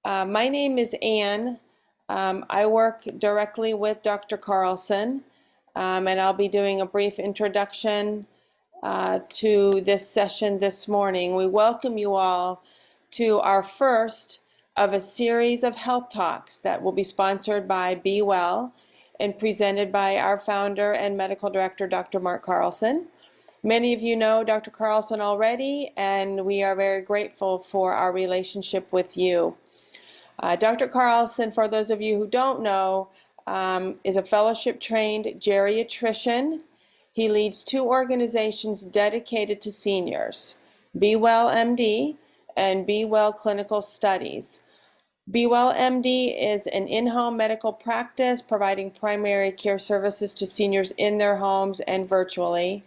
My name is Anne. I work directly with Dr. Carlson, and I'll be doing a brief introduction to this session this morning. We welcome you all to our first of a series of health talks that will be sponsored by Be Well and presented by our founder and medical director, Dr. Mark Carlson. Many of you know Dr. Carlson already, and we are very grateful for our relationship with you. Dr. Carlson, for those of you who don't know, is a fellowship-trained geriatrician. He leads two organizations dedicated to seniors, Be Well MD and Be Well Clinical Studies. Be Well MD is an in-home medical practice providing primary care services to seniors in their homes and virtually.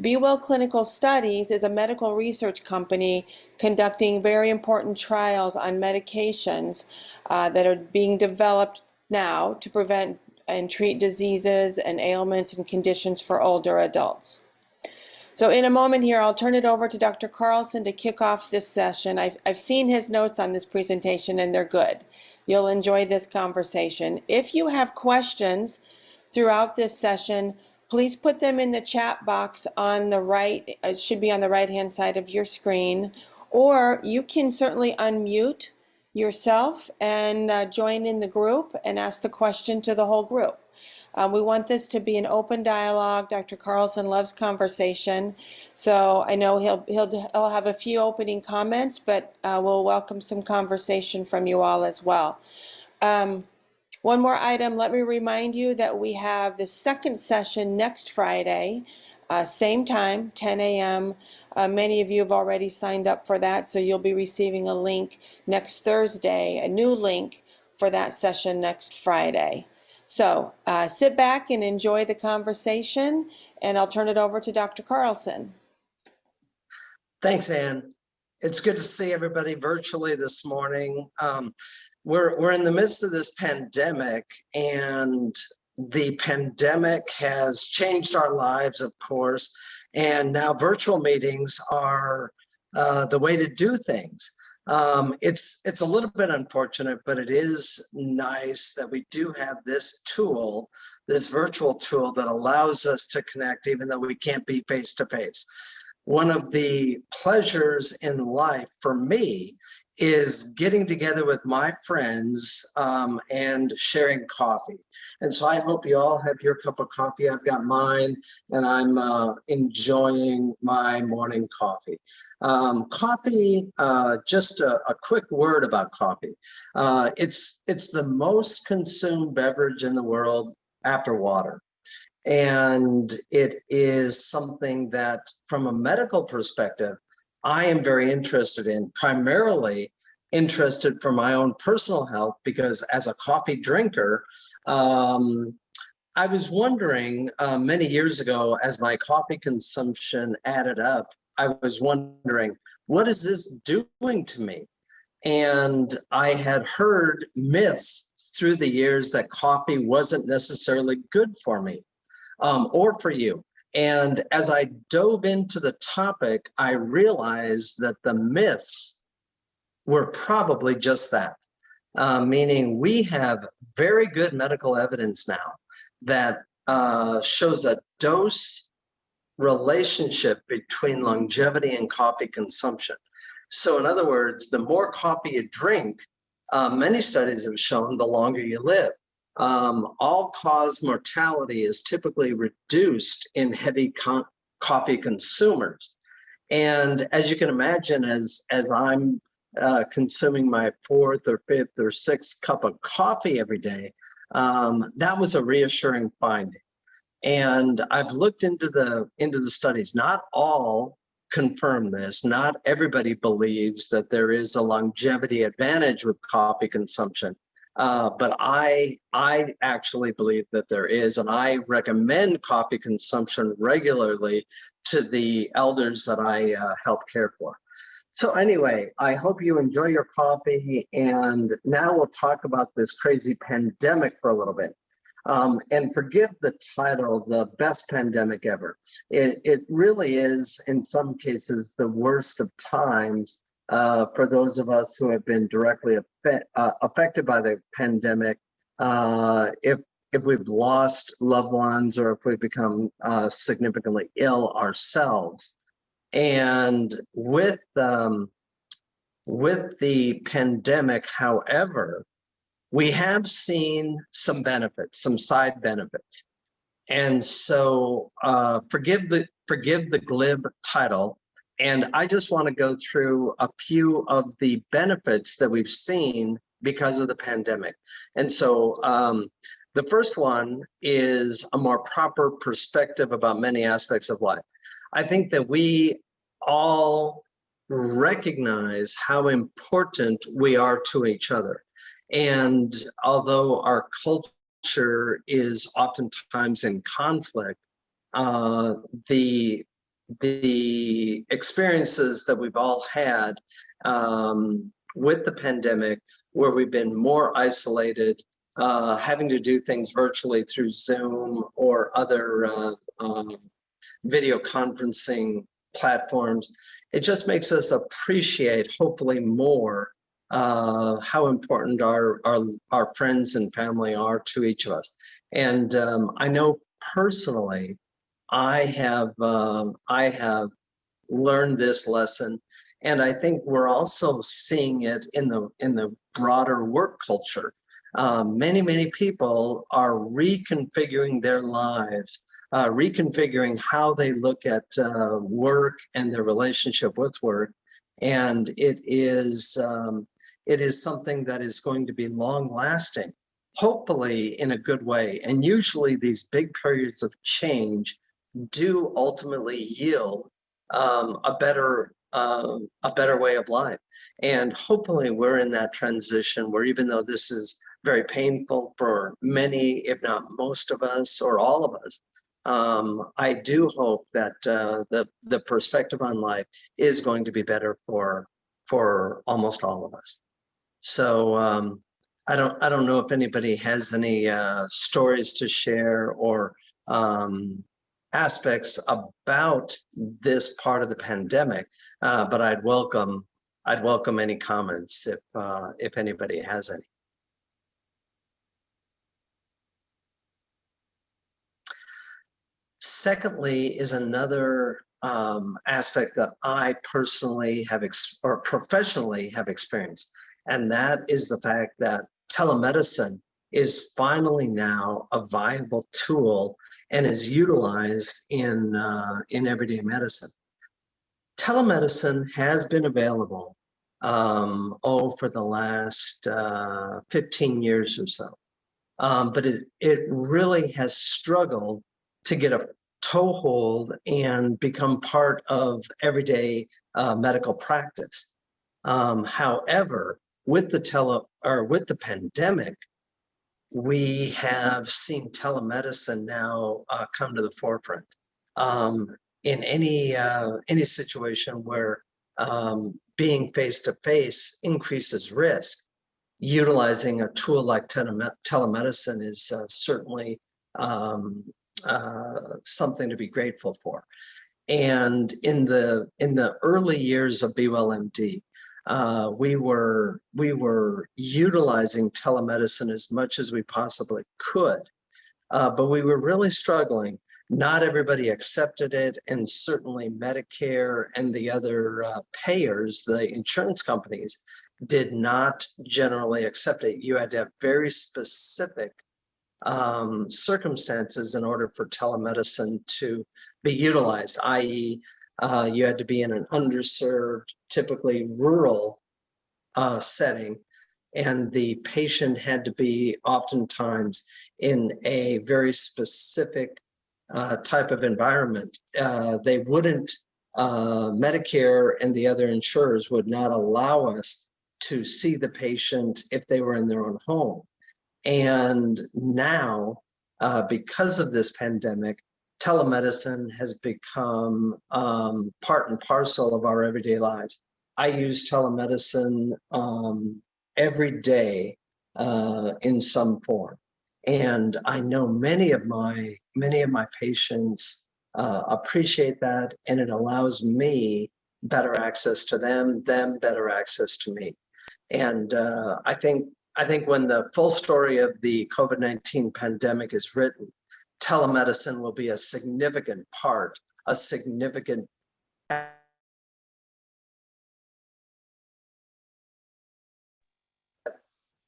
Be Well Clinical Studies is a medical research company conducting very important trials on medications that are being developed now to prevent and treat diseases and ailments and conditions for older adults. So in a moment here, I'll turn it over to Dr. Carlson to kick off this session. I've seen his notes on this presentation and they're good. You'll enjoy this conversation. If you have questions throughout this session, please put them in the chat box on the right. It should be on the right-hand side of your screen, or you can certainly unmute yourself and join in the group and ask the question to the whole group. We want this to be an open dialogue. Dr. Carlson loves conversation, so I know he'll have a few opening comments, but we'll welcome some conversation from you all as well. One more item, let me remind you that we have the second session next Friday, same time, 10 a.m. Many of you have already signed up for that, so you'll be receiving a link next Thursday, a new link for that session next Friday. So sit back and enjoy the conversation, and I'll turn it over to Dr. Carlson. Thanks, Anne. It's good to see everybody virtually this morning. We're in the midst of this pandemic, and the pandemic has changed our lives, of course, and now virtual meetings are the way to do things. It's a little bit unfortunate, but it is nice that we do have this tool, this virtual tool that allows us to connect even though we can't be face to face. One of the pleasures in life for me is getting together with my friends and sharing coffee. And so I hope you all have your cup of coffee. I've got mine, and I'm enjoying my morning coffee. Coffee, just a quick word about coffee. It's the most consumed beverage in the world after water. And it is something that, from a medical perspective, I am very interested in, primarily interested for my own personal health, because as a coffee drinker, I was wondering many years ago, as my coffee consumption added up, I was wondering, what is this doing to me? And I had heard myths through the years that coffee wasn't necessarily good for me or for you. And as I dove into the topic, I realized that the myths were probably just that, meaning we have very good medical evidence now that shows a dose relationship between longevity and coffee consumption. So in other words, the more coffee you drink, many studies have shown the longer you live. All-cause mortality is typically reduced in heavy coffee consumers. And as you can imagine, as I'm consuming my fourth or fifth or sixth cup of coffee every day, that was a reassuring finding. And I've looked into the studies. Not all confirm this. Not everybody believes that there is a longevity advantage with coffee consumption. But I actually believe that there is, and I recommend coffee consumption regularly to the elders that I help care for. So anyway, I hope you enjoy your coffee, and now we'll talk about this crazy pandemic for a little bit. And forgive the title, the best pandemic ever. It really is, in some cases, the worst of times, for those of us who have been directly affected by the pandemic, if we've lost loved ones or if we've become significantly ill ourselves. And with the pandemic, however, we have seen some benefits, some side benefits. And so forgive the glib title. And I just want to go through a few of the benefits that we've seen because of the pandemic. And so the first one is a more proper perspective about many aspects of life. I think that we all recognize how important we are to each other. And although our culture is oftentimes in conflict, the experiences that we've all had with the pandemic, where we've been more isolated, having to do things virtually through Zoom or other video conferencing platforms, it just makes us appreciate, hopefully more, how important our friends and family are to each of us. And I know personally, I have learned this lesson, and I think we're also seeing it in the broader work culture. Many people are reconfiguring their lives, reconfiguring how they look at work and their relationship with work, and it is something that is going to be long lasting, hopefully in a good way. And usually these big periods of change do ultimately yield a better way of life. And hopefully we're in that transition where, even though this is very painful for many, if not most of us or all of us, I do hope that the perspective on life is going to be better for almost all of us. So I don't know if anybody has any stories to share or aspects about this part of the pandemic, but I'd welcome any comments if anybody has any. Secondly, is another aspect that I personally have or professionally have experienced, and that is the fact that telemedicine is finally now a viable tool and is utilized in everyday medicine. Telemedicine has been available for the last 15 years or so, but it really has struggled to get a toehold and become part of everyday medical practice. However, with the pandemic, we have seen telemedicine now come to the forefront. In any situation where being face-to-face increases risk, utilizing a tool like telemedicine is certainly something to be grateful for. And in the early years of BWellMD, we were utilizing telemedicine as much as we possibly could, but we were really struggling. Not everybody accepted it, and certainly Medicare and the other payers, the insurance companies, did not generally accept it. You had to have very specific circumstances in order for telemedicine to be utilized, i.e., you had to be in an underserved, typically rural setting, and the patient had to be oftentimes in a very specific type of environment. They wouldn't, Medicare and the other insurers would not allow us to see the patient if they were in their own home. And now, because of this pandemic, telemedicine has become part and parcel of our everyday lives. I use telemedicine every day in some form, and I know many of my patients appreciate that, and it allows me better access to them better access to me. And I think when the full story of the COVID-19 pandemic is written, telemedicine will be a significant part, a significant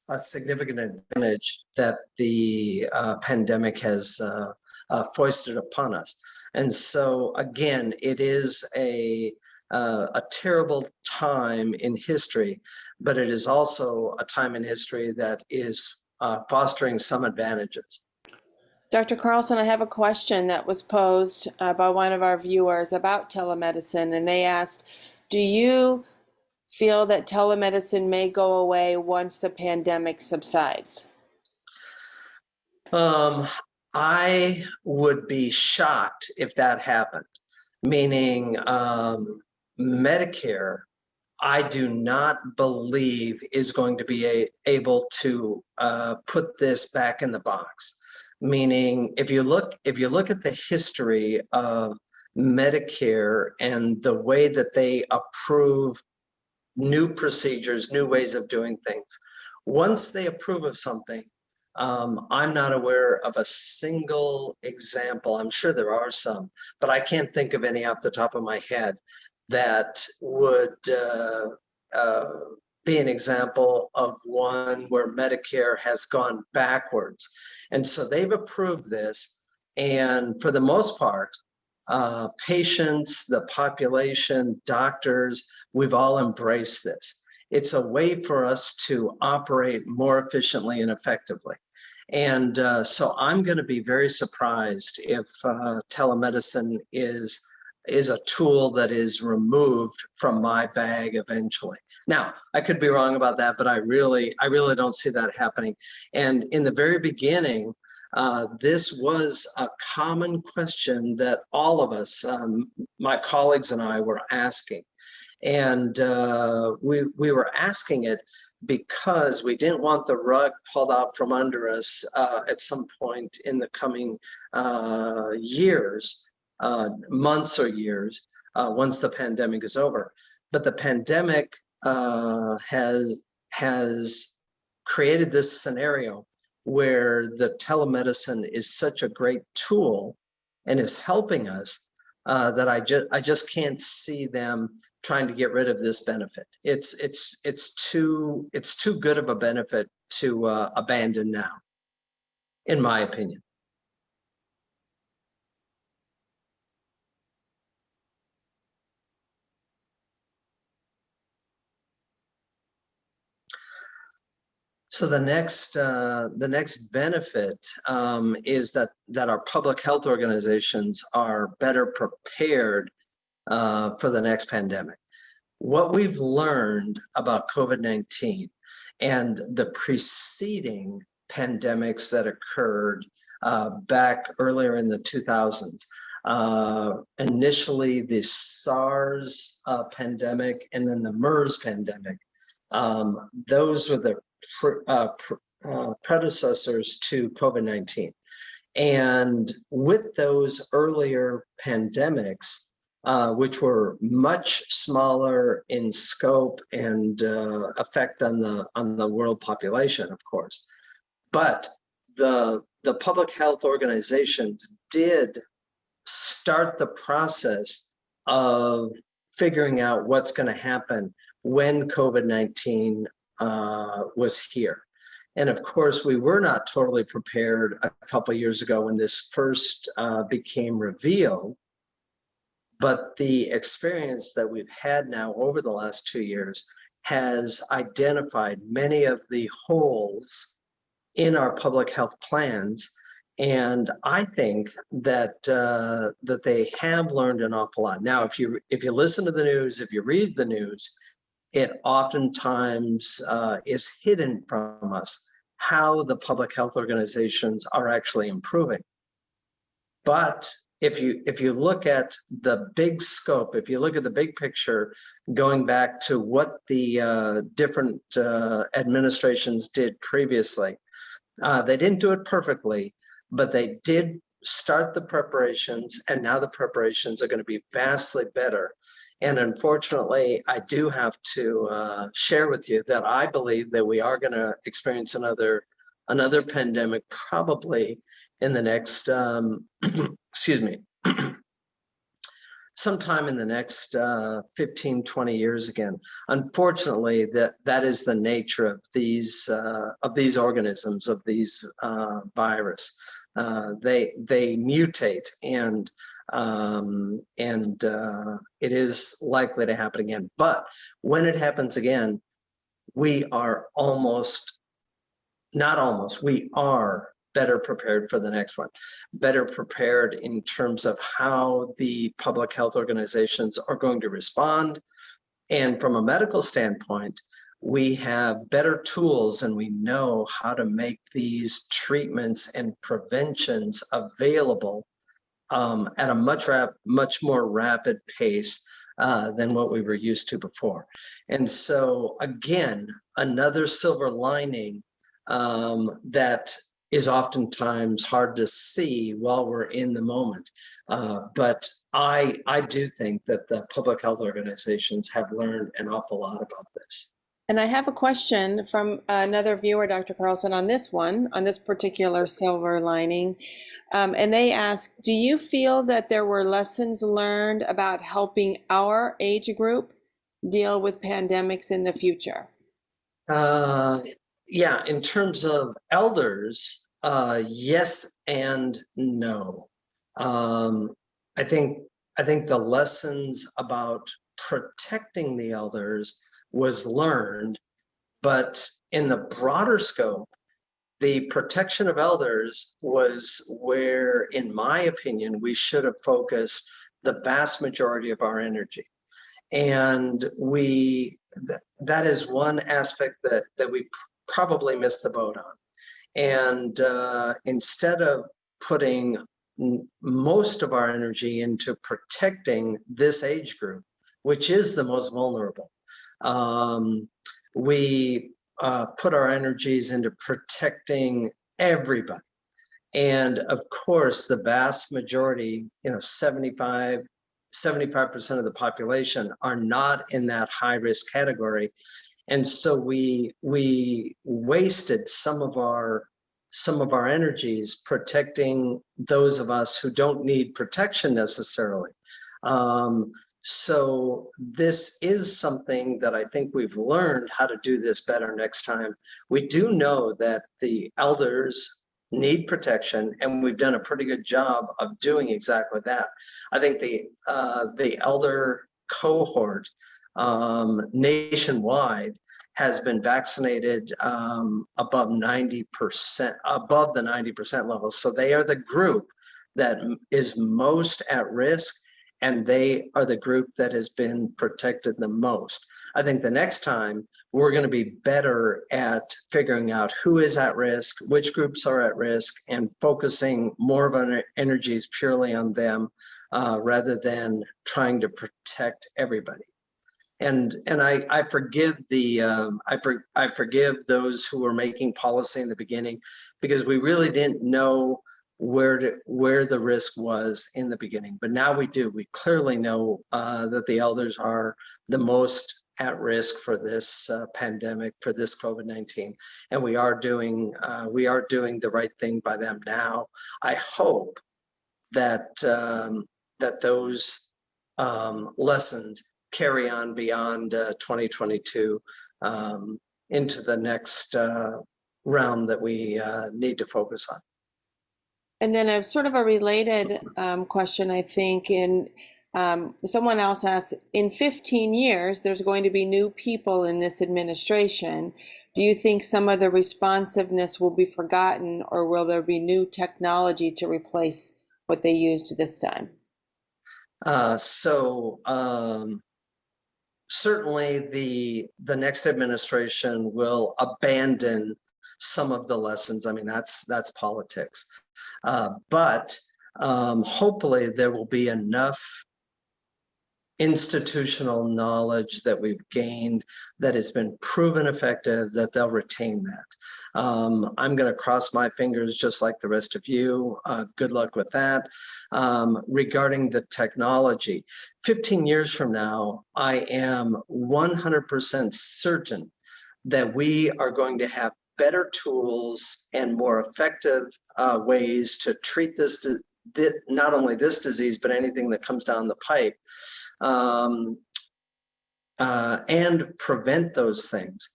advantage that the pandemic has foisted upon us. And so, again, it is a terrible time in history, but it is also a time in history that is fostering some advantages. Dr. Carlson, I have a question that was posed by one of our viewers about telemedicine, and they asked, do you feel that telemedicine may go away once the pandemic subsides? I would be shocked if that happened, meaning Medicare, I do not believe is going to be able to put this back in the box. Meaning, if you look at the history of Medicare and the way that they approve new procedures, new ways of doing things, once they approve of something, I'm not aware of a single example. I'm sure there are some, but I can't think of any off the top of my head that would be an example of one where Medicare has gone backwards. And so they've approved this, and for the most part, patients, the population, doctors, we've all embraced this. It's a way for us to operate more efficiently and effectively. And so I'm going to be very surprised if telemedicine is a tool that is removed from my bag eventually. Now, I could be wrong about that, but I really don't see that happening. And in the very beginning, this was a common question that all of us, my colleagues and I, were asking. And we were asking it because we didn't want the rug pulled out from under us at some point in the coming years, months or years, once the pandemic is over. But the pandemic has created this scenario where the telemedicine is such a great tool and is helping us that I just can't see them trying to get rid of this benefit. It's too good of a benefit to abandon now, in my opinion. So the next benefit is that our public health organizations are better prepared for the next pandemic. What we've learned about COVID-19 and the preceding pandemics that occurred back earlier in the 2000s, initially the SARS pandemic and then the MERS pandemic, those were the predecessors to COVID-19. And with those earlier pandemics, which were much smaller in scope and effect on the world population, of course, but the public health organizations did start the process of figuring out what's going to happen when COVID-19 was here. And of course, we were not totally prepared a couple of years ago when this first became revealed. But the experience that we've had now over the last 2 years has identified many of the holes in our public health plans. And I think that that they have learned an awful lot. Now, if you listen to the news, if you read the news, it oftentimes is hidden from us how the public health organizations are actually improving. But if you look at the big scope, if you look at the big picture, going back to what the different administrations did previously, they didn't do it perfectly, but they did start the preparations, and now the preparations are going to be vastly better. And unfortunately, I do have to share with you that I believe that we are going to experience another pandemic probably in the next, excuse me, sometime in the next 15, 20 years again. Unfortunately, that is the nature of these organisms, of these virus. They mutate, and it is likely to happen again. But when it happens again, we are we are better prepared for the next one, better prepared in terms of how the public health organizations are going to respond. And from a medical standpoint, we have better tools, and we know how to make these treatments and preventions available at a much more rapid pace than what we were used to before. And so again, another silver lining that is oftentimes hard to see while we're in the moment. But I do think that the public health organizations have learned an awful lot about this. And I have a question from another viewer, Dr. Carlson, on this particular silver lining. And they ask, do you feel that there were lessons learned about helping our age group deal with pandemics in the future? Yeah, in terms of elders, yes and no. I think the lessons about protecting the elders was learned, but in the broader scope, the protection of elders was where, in my opinion, we should have focused the vast majority of our energy. And that is one aspect that we probably missed the boat on. And instead of putting most of our energy into protecting this age group, which is the most vulnerable, we put our energies into protecting everybody. And of course, the vast majority, 75% of the population are not in that high risk category. And so we wasted some of our energies protecting those of us who don't need protection necessarily. So this is something that I think we've learned how to do this better next time. We do know that the elders need protection, and we've done a pretty good job of doing exactly that. I think the elder cohort nationwide has been vaccinated above 90%, above the 90% level. So they are the group that is most at risk, and they are the group that has been protected the most. I think the next time we're going to be better at figuring out who is at risk, which groups are at risk, and focusing more of our energies purely on them rather than trying to protect everybody. And I forgive I forgive those who were making policy in the beginning, because we really didn't know where the risk was in the beginning. But now we do. We clearly know that the elders are the most at risk for this pandemic, for this COVID-19, and we are doing the right thing by them now. I hope that that those lessons carry on beyond 2022 into the next realm that we need to focus on. And then a sort of a related question, I think, someone else asked, in 15 years, there's going to be new people in this administration. Do you think some of the responsiveness will be forgotten, or will there be new technology to replace what they used this time? Certainly the next administration will abandon some of the lessons. I mean, that's politics. But hopefully there will be enough institutional knowledge that we've gained that has been proven effective, that they'll retain that. I'm going to cross my fingers just like the rest of you. Good luck with that. Regarding the technology, 15 years from now, I am 100% certain that we are going to have better tools and more effective ways to treat this, not only this disease, but anything that comes down the pipe, and prevent those things.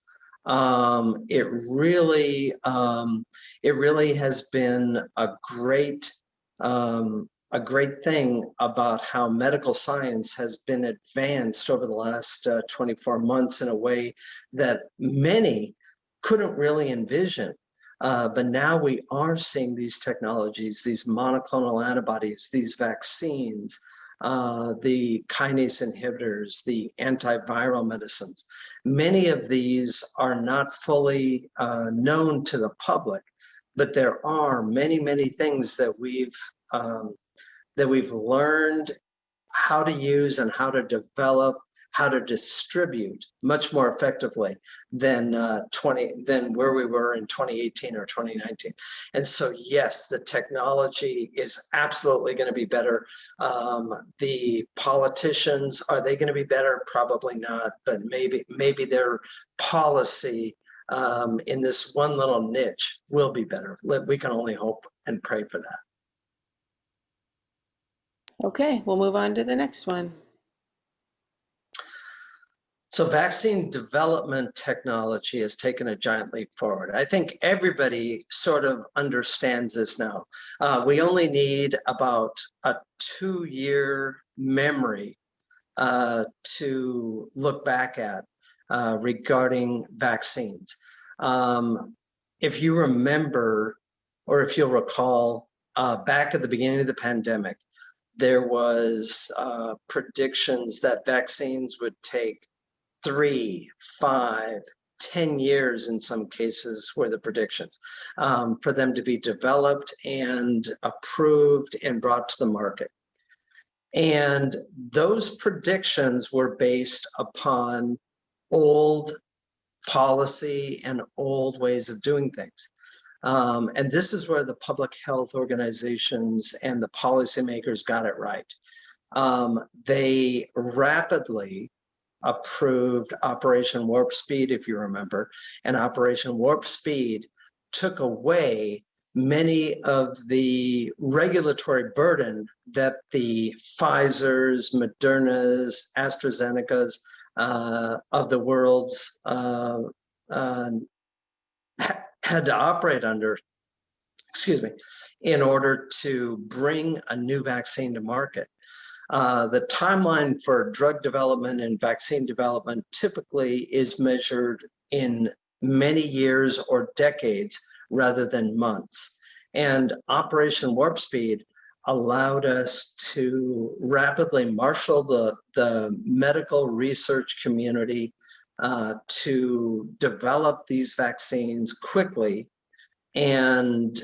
It really has been a great thing about how medical science has been advanced over the last 24 months in a way that many couldn't really envision. But now we are seeing these technologies, these monoclonal antibodies, these vaccines, the kinase inhibitors, the antiviral medicines. Many of these are not fully known to the public, but there are many, many things that we've learned how to use and how to develop, how to distribute much more effectively than where we were in 2018 or 2019. And so, yes, the technology is absolutely going to be better. The politicians, are they going to be better? Probably not, but maybe their policy in this one little niche will be better. We can only hope and pray for that. Okay, we'll move on to the next one. So vaccine development technology has taken a giant leap forward. I think everybody sort of understands this now. We only need about a 2-year memory to look back at regarding vaccines. If you remember, or if you'll recall, back at the beginning of the pandemic, there was predictions that vaccines would take 3, 5, 10 years in some cases were the predictions for them to be developed and approved and brought to the market. And those predictions were based upon old policy and old ways of doing things. And this is where the public health organizations and the policymakers got it right. They rapidly approved Operation Warp Speed, if you remember, and Operation Warp Speed took away many of the regulatory burden that the Pfizer's, Moderna's, AstraZeneca's of the world's had to operate under, in order to bring a new vaccine to market. The timeline for drug development and vaccine development typically is measured in many years or decades rather than months. And Operation Warp Speed allowed us to rapidly marshal the medical research community to develop these vaccines quickly. And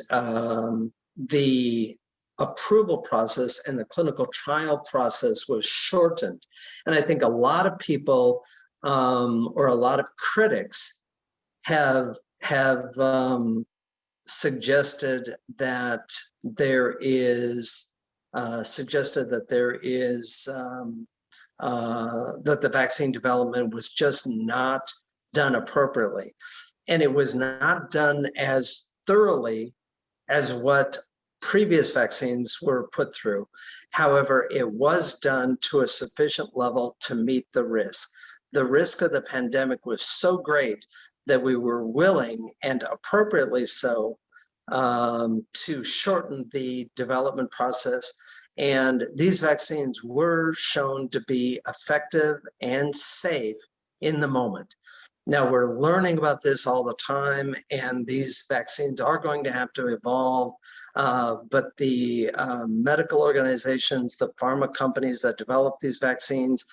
the approval process and the clinical trial process was shortened. And I think a lot of people or a lot of critics have suggested that there is that the vaccine development was just not done appropriately. And it was not done as thoroughly as what previous vaccines were put through. However, it was done to a sufficient level to meet the risk. The risk of the pandemic was so great that we were willing, and appropriately so, to shorten the development process. And these vaccines were shown to be effective and safe in the moment. Now, we're learning about this all the time, and these vaccines are going to have to evolve. But the medical organizations, the pharma companies that develop these vaccines,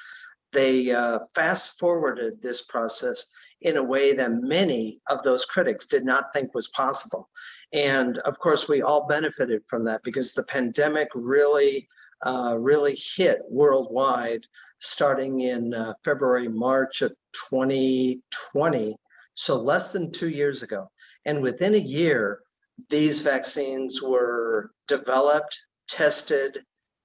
they fast forwarded this process in a way that many of those critics did not think was possible. And of course, we all benefited from that because the pandemic really really hit worldwide starting in February, March of 2020, so less than 2 years ago. And within a year, these vaccines were developed, tested,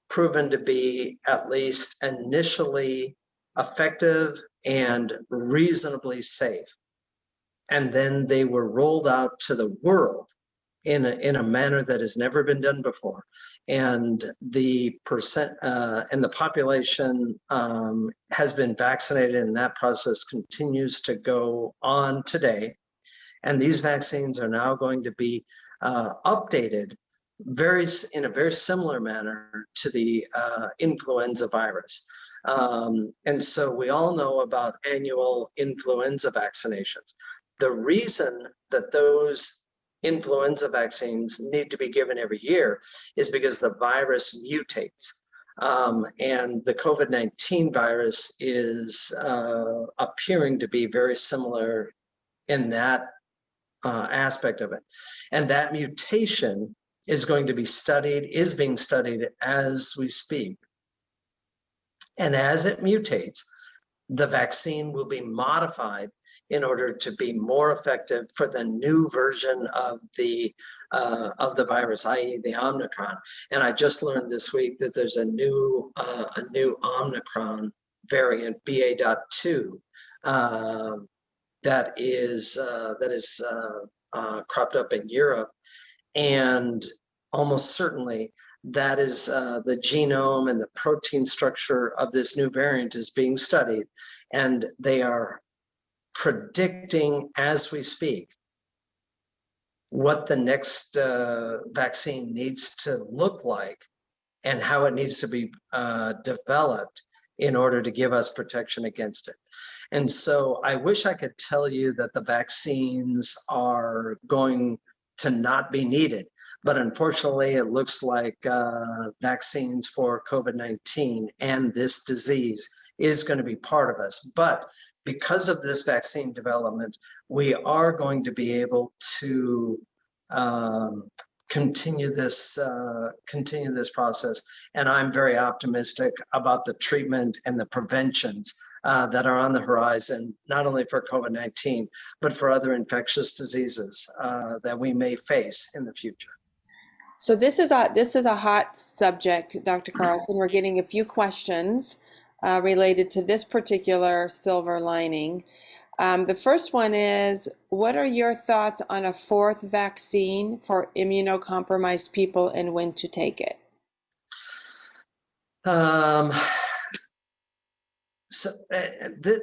proven to be at least initially effective and reasonably safe. And then they were rolled out to the world in a manner that has never been done before. And the population has been vaccinated, and that process continues to go on today. And these vaccines are now going to be updated in a very similar manner to the influenza virus. And so we all know about annual influenza vaccinations. The reason that those influenza vaccines need to be given every year is because the virus mutates. And the COVID-19 virus is appearing to be very similar in that aspect of it. And that mutation is going to be studied, is being studied as we speak. And as it mutates, the vaccine will be modified in order to be more effective for the new version of the virus, i.e. the Omicron. And I just learned this week that there's a new Omicron variant, BA.2, that is cropped up in Europe, and almost certainly that is the genome and the protein structure of this new variant is being studied, and they are predicting as we speak what the next vaccine needs to look like and how it needs to be developed in order to give us protection against it. And so I wish I could tell you that the vaccines are going to not be needed, but unfortunately it looks like vaccines for COVID-19 and this disease is going to be part of us. But because of this vaccine development, we are going to be able to continue this process. And I'm very optimistic about the treatment and the preventions that are on the horizon, not only for COVID-19, but for other infectious diseases that we may face in the future. So this is a hot subject, Dr. Carlson. We're getting a few questions related to this particular silver lining. The first one is, what are your thoughts on a fourth vaccine for immunocompromised people and when to take it?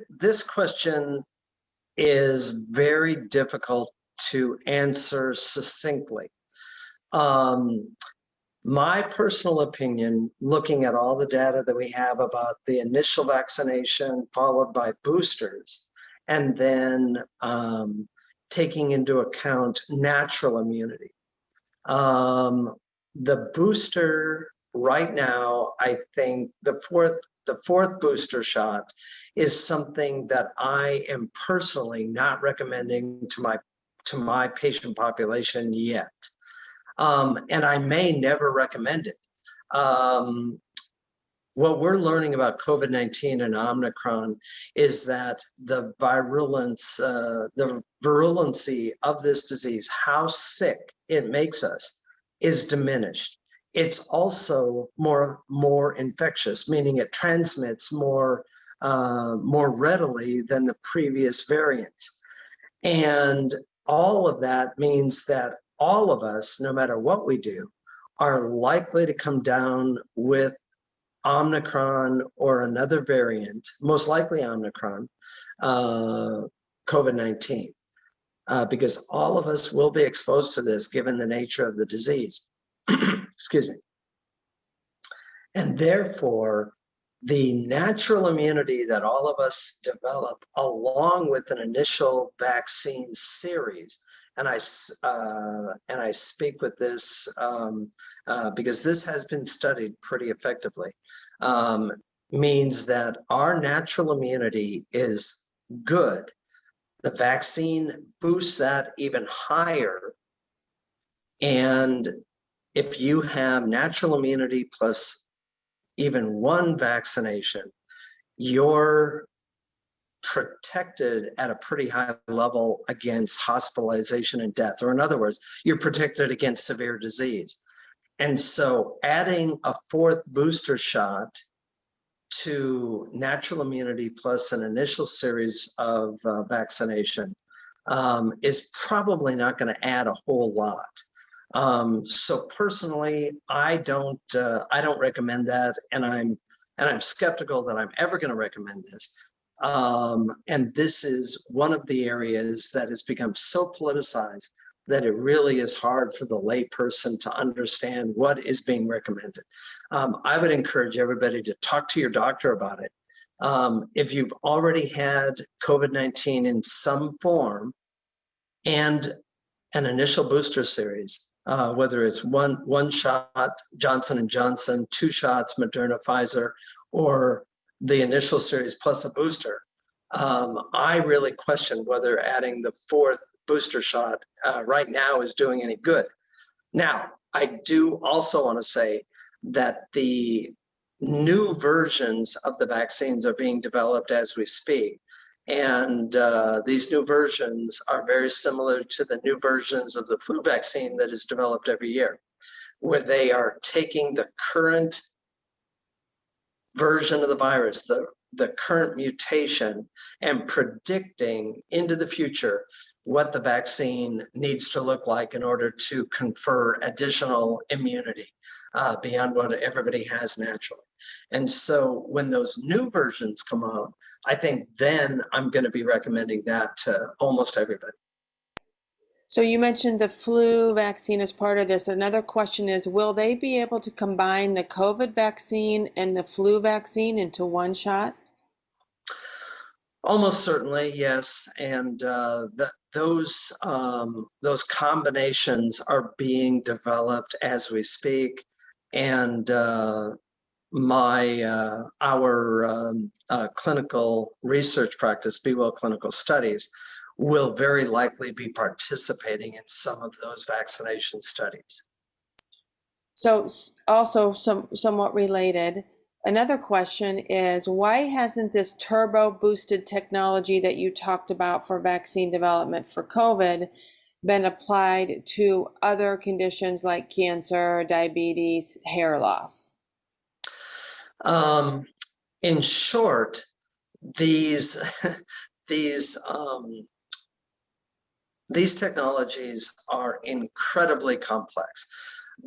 This question is very difficult to answer succinctly. My personal opinion, looking at all the data that we have about the initial vaccination followed by boosters, and then taking into account natural immunity. The booster right now, I think the fourth booster shot is something that I am personally not recommending to my patient population yet. And I may never recommend it. What we're learning about COVID-19 and Omicron is that the virulency of this disease, how sick it makes us, is diminished. It's also more infectious, meaning it transmits more readily than the previous variants. And all of that means that all of us, no matter what we do, are likely to come down with Omicron or another variant, most likely Omicron, COVID-19, because all of us will be exposed to this given the nature of the disease. Excuse me. And therefore, the natural immunity that all of us develop along with an initial vaccine series, and I speak with this because this has been studied pretty effectively, means that our natural immunity is good. The vaccine boosts that even higher. And if you have natural immunity plus even one vaccination, you're protected at a pretty high level against hospitalization and death, or in other words, you're protected against severe disease. And so adding a fourth booster shot to natural immunity plus an initial series of vaccination is probably not going to add a whole lot. So personally, I don't recommend that, and I'm skeptical that I'm ever going to recommend this. And this is one of the areas that has become so politicized that it really is hard for the layperson to understand what is being recommended. I would encourage everybody to talk to your doctor about it. If you've already had COVID-19 in some form and an initial booster series, whether it's one shot, Johnson & Johnson, 2 shots, Moderna, Pfizer, or the initial series plus a booster, I really question whether adding the fourth booster shot right now is doing any good. Now, I do also want to say that the new versions of the vaccines are being developed as we speak. And these new versions are very similar to the new versions of the flu vaccine that is developed every year, where they are taking the current version of the virus, the current mutation, and predicting into the future what the vaccine needs to look like in order to confer additional immunity beyond what everybody has naturally. And so when those new versions come out, I think then I'm going to be recommending that to almost everybody. So you mentioned the flu vaccine as part of this. Another question is, will they be able to combine the COVID vaccine and the flu vaccine into one shot? Almost certainly, yes. And those combinations are being developed as we speak. And our clinical research practice, Be Well Clinical Studies, will very likely be participating in some of those vaccination studies. So also somewhat related, another question is, why hasn't this turbo boosted technology that you talked about for vaccine development for COVID been applied to other conditions like cancer, diabetes, hair loss? In short, these technologies are incredibly complex.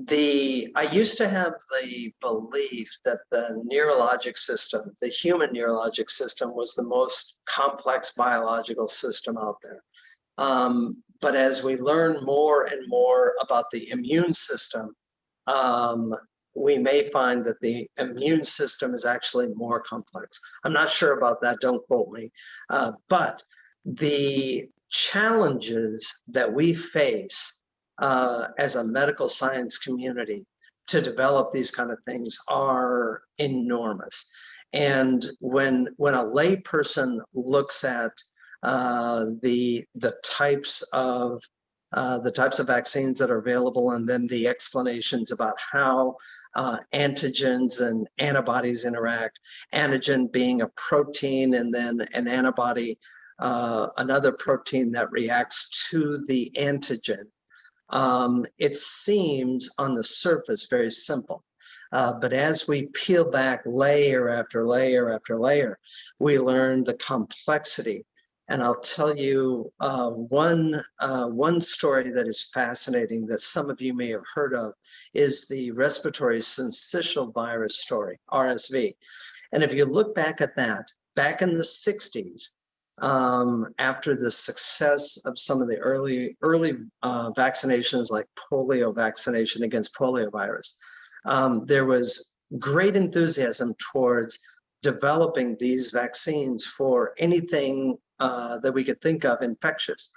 I used to have the belief that the neurologic system, the human neurologic system, was the most complex biological system out there. But as we learn more and more about the immune system, we may find that the immune system is actually more complex. I'm not sure about that, don't quote me. But the challenges that we face as a medical science community to develop these kind of things are enormous. And when a layperson looks at the types of vaccines that are available, and then the explanations about how antigens and antibodies interact, antigen being a protein and then an antibody, another protein that reacts to the antigen. It seems on the surface very simple, but as we peel back layer after layer after layer, we learn the complexity. And I'll tell you one story that is fascinating that some of you may have heard of is the respiratory syncytial virus story, RSV. And if you look back at that, back in the 60s, after the success of some of the early vaccinations like polio vaccination against poliovirus, there was great enthusiasm towards developing these vaccines for anything that we could think of infectious.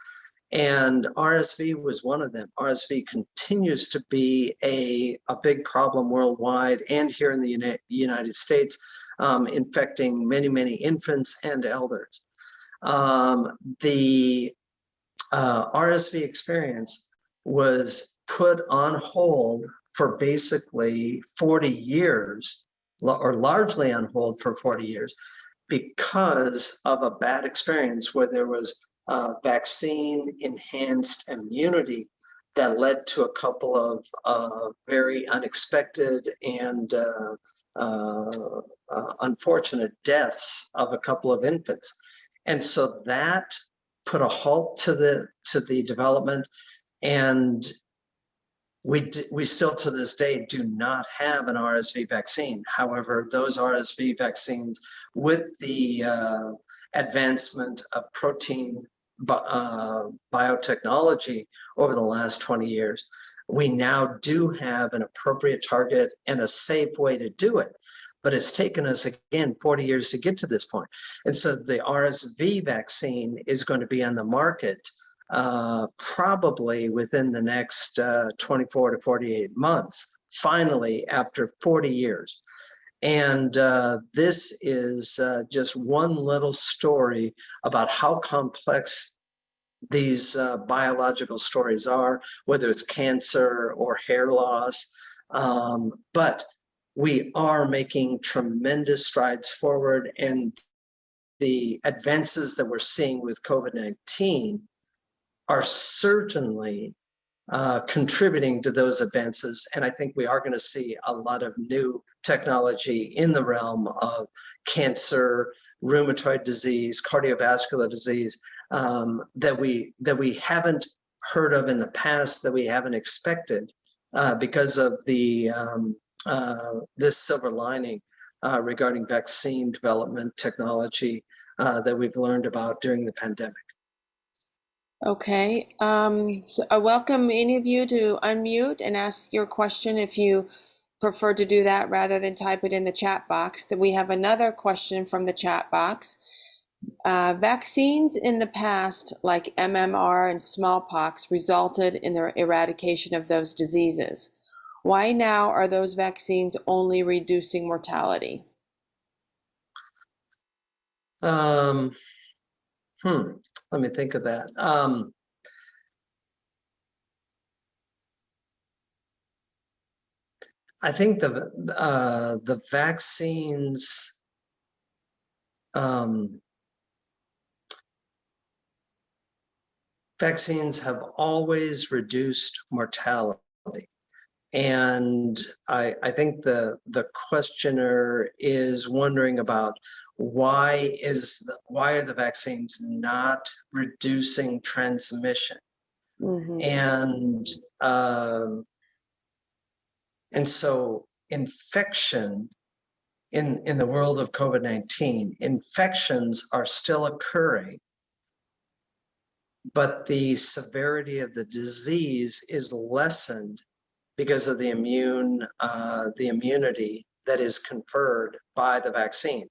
And RSV was one of them. RSV continues to be a big problem worldwide and here in the United States, infecting many, many infants and elders. The RSV experience was put on hold for basically 40 years or largely on hold for 40 years because of a bad experience where there was vaccine enhanced immunity that led to a couple of very unexpected and unfortunate deaths of a couple of infants. And so that put a halt to the development, and we still to this day do not have an RSV vaccine. However, those RSV vaccines, with the advancement of protein biotechnology over the last 20 years, we now do have an appropriate target and a safe way to do it. But it's taken us, again, 40 years to get to this point. And so the RSV vaccine is going to be on the market probably within the next 24 to 48 months, finally, after 40 years. And this is just one little story about how complex these biological stories are, whether it's cancer or hair loss. But we are making tremendous strides forward, and the advances that we're seeing with COVID-19 are certainly contributing to those advances. And I think we are going to see a lot of new technology in the realm of cancer, rheumatoid disease, cardiovascular disease, that we haven't heard of in the past, that we haven't expected because of the this silver lining regarding vaccine development technology that we've learned about during the pandemic. Okay, so I welcome any of you to unmute and ask your question if you prefer to do that rather than type it in the chat box. Then we have another question from the chat box. Vaccines in the past, like MMR and smallpox, resulted in the eradication of those diseases. Why now are those vaccines only reducing mortality? Let me think of that. I think the vaccines vaccines have always reduced mortality. And I think the questioner is wondering about why are the vaccines not reducing transmission? Mm-hmm. And so infection in the world of COVID-19, infections are still occurring, but the severity of the disease is lessened because of the immunity that is conferred by the vaccine.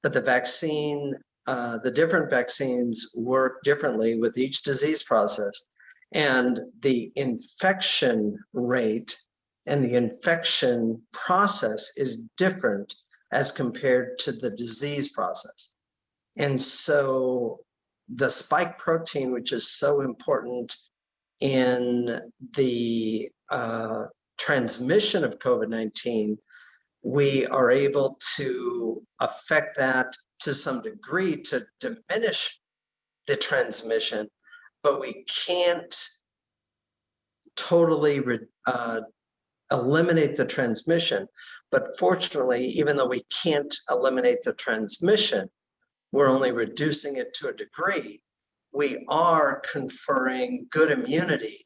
But the vaccine, the different vaccines work differently with each disease process, and the infection rate and the infection process is different as compared to the disease process. And so the spike protein, which is so important in the transmission of COVID-19, we are able to affect that to some degree to diminish the transmission, but we can't totally eliminate the transmission. But fortunately, even though we can't eliminate the transmission, we're only reducing it to a degree. We are conferring good immunity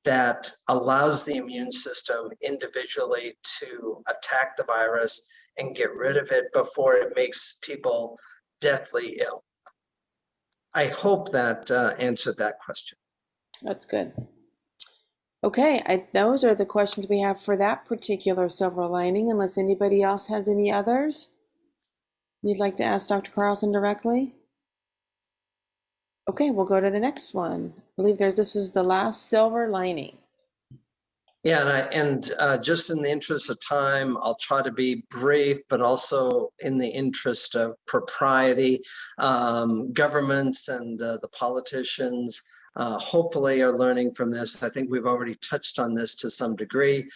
that allows the immune system individually to attack the virus and get rid of it before it makes people deathly ill. I hope that answered that question. That's good. Okay, those are the questions we have for that particular silver lining, unless anybody else has any others you'd like to ask Dr. Carlson directly. Okay, we'll go to the next one. I believe this is the last silver lining. Yeah, and just in the interest of time, I'll try to be brief, but also in the interest of propriety. Governments and the politicians hopefully are learning from this. I think we've already touched on this to some degree.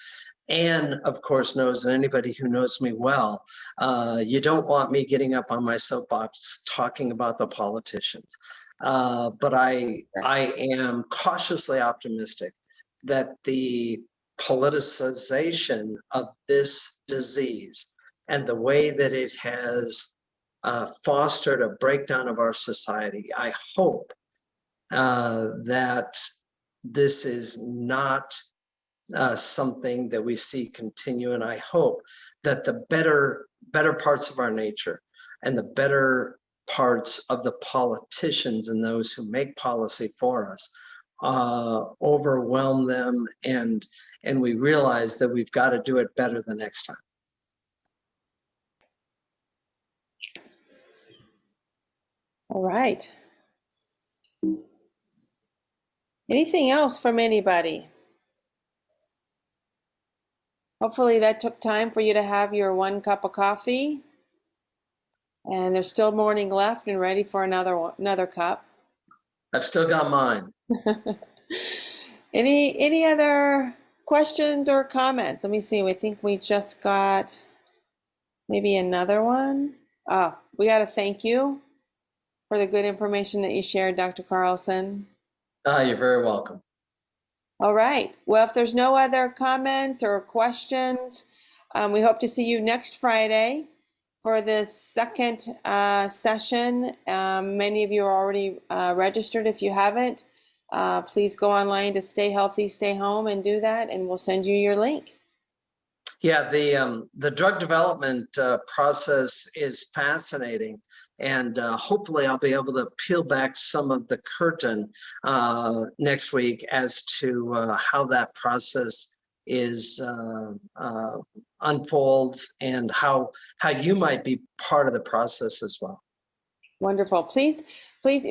Anne, of course, knows, and anybody who knows me well, you don't want me getting up on my soapbox talking about the politicians. But I am cautiously optimistic that the politicization of this disease and the way that it has fostered a breakdown of our society, I hope that this is not something that we see continue, and I hope that the better parts of our nature and the better parts of the politicians and those who make policy for us overwhelm them, and we realize that we've got to do it better the next time. All right. Anything else from anybody? Hopefully that took time for you to have your 1 cup of coffee. And there's still morning left and ready for another cup. I've still got mine. Any other questions or comments? Let me see. We think we just got maybe another one. Oh, we got to thank you for the good information that you shared, Dr. Carlson. You're very welcome. All right. Well, if there's no other comments or questions, we hope to see you next Friday for this second session. Many of you are already registered. If you haven't, please go online to Stay Healthy, Stay Home and do that, and we'll send you your link. Yeah, the drug development process is fascinating, and hopefully I'll be able to peel back some of the curtain next week as to how that process is unfolds, and how you might be part of the process as well. Wonderful. Please,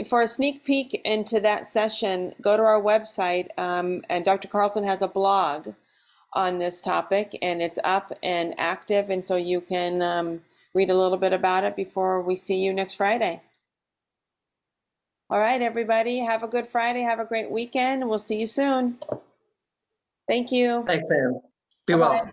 for a sneak peek into that session, go to our website, and Dr. Carlson has a blog on this topic, and it's up and active, and so you can read a little bit about it before we see you next Friday. All right, everybody, have a good Friday. Have a great weekend. We'll see you soon. Thank you. Thanks, Anne. Be Bye-bye. well.